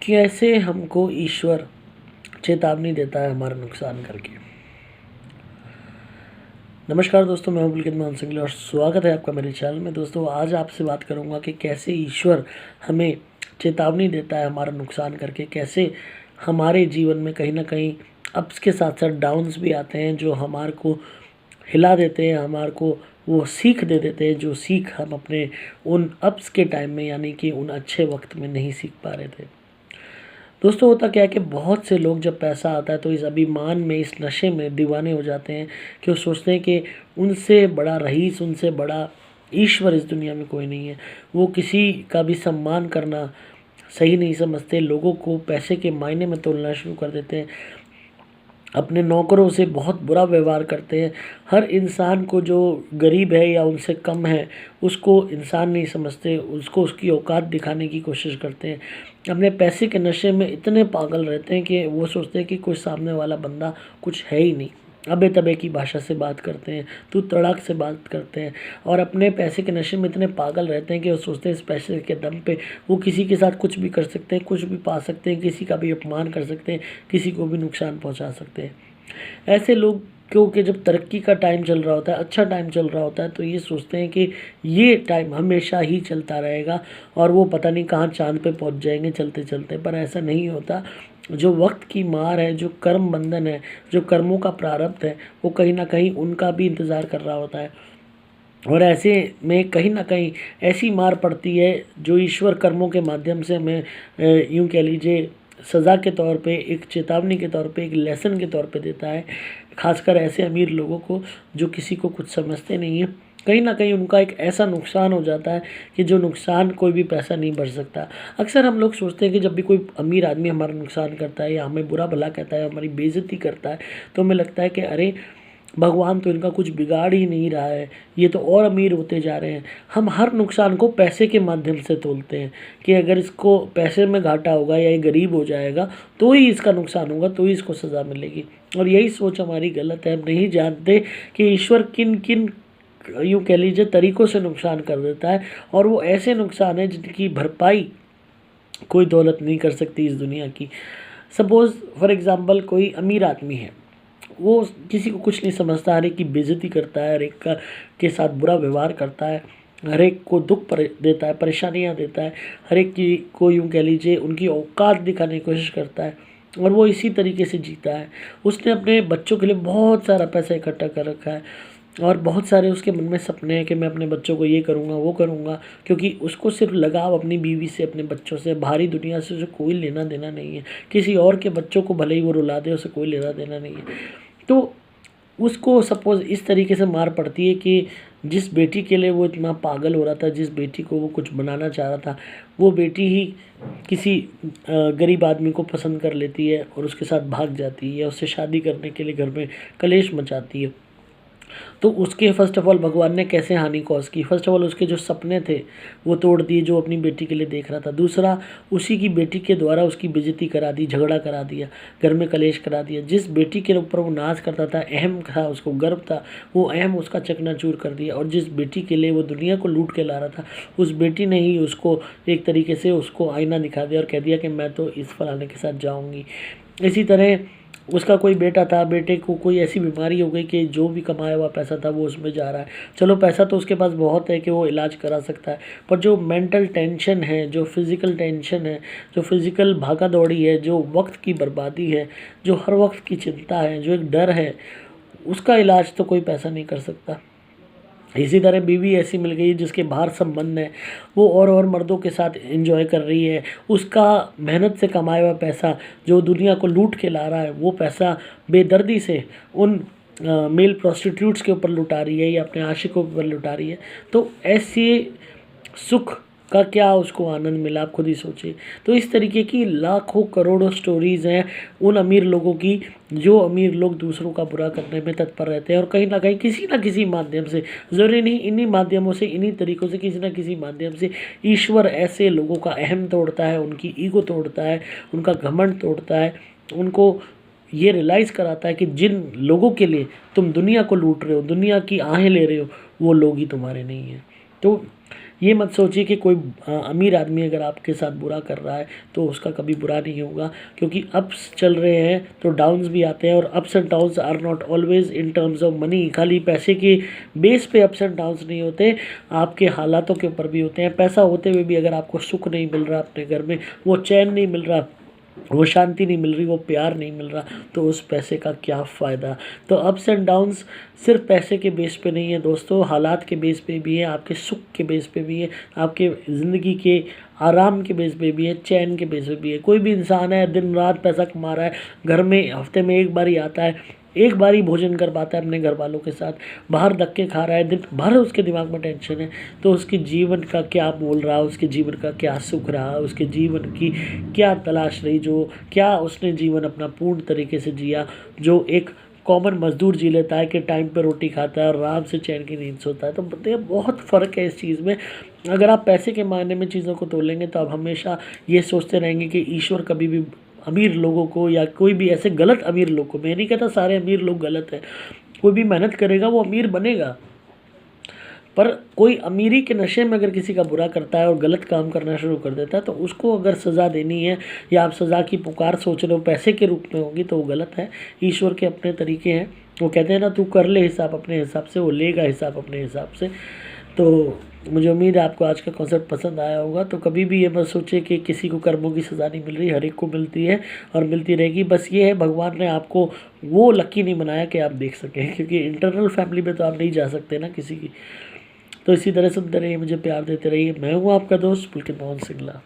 कैसे हमको ईश्वर चेतावनी देता है हमारा नुकसान करके। नमस्कार दोस्तों, मैं हूं पुलकित मोहन सिंगला और स्वागत है आपका मेरे चैनल में। दोस्तों, आज आपसे बात करूंगा कि कैसे ईश्वर हमें चेतावनी देता है हमारा नुकसान करके। कैसे हमारे जीवन में कहीं ना कहीं अप्स के साथ साथ डाउन्स भी आते हैं जो हमारे को हिला देते हैं, हमारे को वो सीख दे देते हैं जो सीख हम अपने उन अप्स के टाइम में यानी कि उन अच्छे वक्त में नहीं सीख पा रहे थे। दोस्तों, होता क्या है कि बहुत से लोग जब पैसा आता है तो इस अभिमान में, इस नशे में दीवाने हो जाते हैं कि वो सोचते हैं कि उनसे बड़ा रईस, उनसे बड़ा ईश्वर इस दुनिया में कोई नहीं है। वो किसी का भी सम्मान करना सही नहीं समझते, लोगों को पैसे के मायने में तोलना शुरू कर देते हैं, अपने नौकरों से बहुत बुरा व्यवहार करते हैं। हर इंसान को जो गरीब है या उनसे कम है उसको इंसान नहीं समझते, उसको उसकी औकात दिखाने की कोशिश करते हैं। अपने पैसे के नशे में इतने पागल रहते हैं कि वो सोचते हैं कि कोई सामने वाला बंदा कुछ है ही नहीं। अबे तबे की भाषा से बात करते हैं, तू तड़ाक से बात करते हैं और अपने पैसे के नशे में इतने पागल रहते हैं कि वो सोचते हैं इस पैसे के दम पे वो किसी के साथ कुछ भी कर सकते हैं, कुछ भी पा सकते हैं, किसी का भी अपमान कर सकते हैं, किसी को भी नुकसान पहुंचा सकते हैं। ऐसे लोग क्योंकि जब तरक्की का टाइम चल रहा होता है, अच्छा टाइम चल रहा होता है, तो ये सोचते हैं कि ये टाइम हमेशा ही चलता रहेगा और वो पता नहीं कहाँ चाँद पे पहुंच जाएंगे चलते चलते। पर ऐसा नहीं होता। जो वक्त की मार है, जो कर्म बंधन है, जो कर्मों का प्रारब्ध है, वो कहीं ना कहीं उनका भी इंतज़ार कर रहा होता है। और ऐसे में कहीं ना कहीं ऐसी मार पड़ती है जो ईश्वर कर्मों के माध्यम से हमें यूँ कह लीजिए सज़ा के तौर पे, एक चेतावनी के तौर पे, एक लेसन के तौर पे देता है। खासकर ऐसे अमीर लोगों को जो किसी को कुछ समझते नहीं हैं। कहीं ना कहीं उनका एक ऐसा नुकसान हो जाता है कि जो नुकसान कोई भी पैसा नहीं भर सकता। अक्सर हम लोग सोचते हैं कि जब भी कोई अमीर आदमी हमारा नुकसान करता है या हमें बुरा भला कहता है, हमारी बेइज्जती करता है, तो हमें लगता है कि अरे भगवान तो इनका कुछ बिगाड़ ही नहीं रहा है, ये तो और अमीर होते जा रहे हैं। हम हर नुकसान को पैसे के माध्यम से तोलते हैं कि अगर इसको पैसे में घाटा होगा या ये गरीब हो जाएगा तो ही इसका नुकसान होगा, तो ही इसको सज़ा मिलेगी। और यही सोच हमारी गलत है। हम नहीं जानते कि ईश्वर किन किन यूँ कह लीजिए तरीक़ों से नुकसान कर देता है और वो ऐसे नुकसान है जिनकी भरपाई कोई दौलत नहीं कर सकती इस दुनिया की। सपोज़ फॉर एग्ज़ाम्पल कोई अमीर आदमी है, वो किसी को कुछ नहीं समझता, हर एक की बेइज्जती करता है, हर एक का के साथ बुरा व्यवहार करता है, हर एक को दुख देता है, परेशानियां देता है, हर एक की को यूँ कह लीजिए उनकी औकात दिखाने की कोशिश करता है और वो इसी तरीके से जीता है। उसने अपने बच्चों के लिए बहुत सारा पैसा इकट्ठा कर रखा है और बहुत सारे उसके मन में सपने हैं कि मैं अपने बच्चों को ये करूँगा, वो करूँगा, क्योंकि उसको सिर्फ लगाव अपनी बीवी से, अपने बच्चों से, बाहरी दुनिया से जो कोई लेना देना नहीं है। किसी और के बच्चों को भले ही वो रुला दे, उसे कोई लेना देना नहीं है। तो उसको सपोज़ इस तरीके से मार पड़ती है कि जिस बेटी के लिए वो इतना पागल हो रहा था, जिस बेटी को वो कुछ बनाना चाह रहा था, वो बेटी ही किसी गरीब आदमी को पसंद कर लेती है और उसके साथ भाग जाती है या उससे शादी करने के लिए घर में कलेश मचाती है। तो उसके फर्स्ट ऑफ ऑल भगवान ने कैसे हानि कॉज की। फर्स्ट ऑफ ऑल उसके जो सपने थे वो तोड़ दिए जो अपनी बेटी के लिए देख रहा था। दूसरा, उसी की बेटी के द्वारा उसकी बेइज्जती करा दी, झगड़ा करा दिया, घर में कलेश करा दिया। जिस बेटी के ऊपर वो नाज करता था, अहम था, उसको गर्व था, वो अहम उसका चकनाचूर कर दिया। और जिस बेटी के लिए वो दुनिया को लूट के ला रहा था, उस बेटी ने ही उसको एक तरीके से उसको आईना दिखा दिया और कह दिया कि मैं तो इस फलाने के साथ जाऊँगी। इसी तरह उसका कोई बेटा था, बेटे को कोई ऐसी बीमारी हो गई कि जो भी कमाया हुआ पैसा था वो उसमें जा रहा है। चलो, पैसा तो उसके पास बहुत है कि वो इलाज करा सकता है, पर जो मेंटल टेंशन है, जो फिज़िकल टेंशन है, जो फिज़िकल भागा दौड़ी है, जो वक्त की बर्बादी है, जो हर वक्त की चिंता है, जो एक डर है, उसका इलाज तो कोई पैसा नहीं कर सकता। इसी तरह बीवी ऐसी मिल गई जिसके बाहर संबंध है, वो और मर्दों के साथ एंजॉय कर रही है, उसका मेहनत से कमाया हुआ पैसा जो दुनिया को लूट के ला रहा है, वो पैसा बेदर्दी से उन मेल प्रोस्टिट्यूट्स के ऊपर लुटा रही है या अपने आशिकों के ऊपर लुटा रही है। तो ऐसे सुख का क्या उसको आनंद मिला, आप खुद ही सोचिए। तो इस तरीके की लाखों करोड़ों स्टोरीज़ हैं उन अमीर लोगों की, जो अमीर लोग दूसरों का बुरा करने में तत्पर रहते हैं और कहीं ना कहीं किसी ना किसी माध्यम से, ज़रूरी नहीं इन्हीं माध्यमों से, इन्हीं तरीक़ों से, किसी ना किसी माध्यम से ईश्वर ऐसे लोगों का अहम तोड़ता है, उनकी ईगो तोड़ता है, उनका घमंड तोड़ता है, उनको ये रियलाइज़ कराता है कि जिन लोगों के लिए तुम दुनिया को लूट रहे हो, दुनिया की आहें ले रहे हो, वो लोग ही तुम्हारे नहीं हैं। तो ये मत सोचिए कि कोई अमीर आदमी अगर आपके साथ बुरा कर रहा है तो उसका कभी बुरा नहीं होगा, क्योंकि अप्स चल रहे हैं तो डाउन्स भी आते हैं, और ups and downs are not always in terms of money. खाली पैसे के बेस पे अप्स एंड डाउन्स नहीं होते, आपके हालातों के ऊपर भी होते हैं। पैसा होते हुए भी अगर आपको सुख नहीं मिल रहा अपने घर में, वो चैन नहीं मिल रहा, वो शांति नहीं मिल रही, वो प्यार नहीं मिल रहा, तो उस पैसे का क्या फ़ायदा। तो अप्स एंड डाउन्स सिर्फ पैसे के बेस पे नहीं है दोस्तों, हालात के बेस पे भी है, आपके सुख के बेस पे भी है, आपके ज़िंदगी के आराम के बेस पे भी है, चैन के बेस पे भी है। कोई भी इंसान है दिन रात पैसा कमा रहा है, घर में हफ्ते में एक बार ही आता है, एक बार ही भोजन कर पाता है अपने घर वालों के साथ, बाहर धक्के खा रहा है, दिन भर उसके दिमाग में टेंशन है, तो उसके जीवन का क्या बोल रहा, उसके जीवन का क्या सुख रहा, उसके जीवन की क्या तलाश रही, जो क्या उसने जीवन अपना पूर्ण तरीके से जिया, जो एक कॉमन मजदूर जी लेता है कि टाइम पे रोटी खाता है और आराम से चैन की नींद सोता है। तो बताइए, बहुत फ़र्क है इस चीज़ में। अगर आप पैसे के मायने में चीज़ों को तोलेंगे तो आप हमेशा ये सोचते रहेंगे कि ईश्वर कभी भी अमीर लोगों को या कोई भी ऐसे गलत अमीर लोग को, मैं नहीं कहता सारे अमीर लोग गलत हैं, कोई भी मेहनत करेगा वो अमीर बनेगा, पर कोई अमीरी के नशे में अगर किसी का बुरा करता है और गलत काम करना शुरू कर देता है तो उसको अगर सज़ा देनी है या आप सज़ा की पुकार सोच रहे हो पैसे के रूप में होगी तो वो गलत है। ईश्वर के अपने तरीके हैं, वो कहते हैं ना, तू कर ले हिसाब अपने हिसाब से, वो लेगा हिसाब अपने हिसाब से। तो मुझे उम्मीद है आपको आज का कॉन्सेप्ट पसंद आया होगा। तो कभी भी ये मत सोचे कि किसी को कर्मों की सज़ा नहीं मिल रही, हर एक को मिलती है और मिलती रहेगी। बस ये है, भगवान ने आपको वो लकी नहीं बनाया कि आप देख सकें, क्योंकि इंटरनल फैमिली में तो आप नहीं जा सकते ना किसी की। तो इसी तरह सुनते रहिए, मुझे प्यार देते रहिए। मैं हूँ आपका दोस्त पुलकित मोहन सिंगला।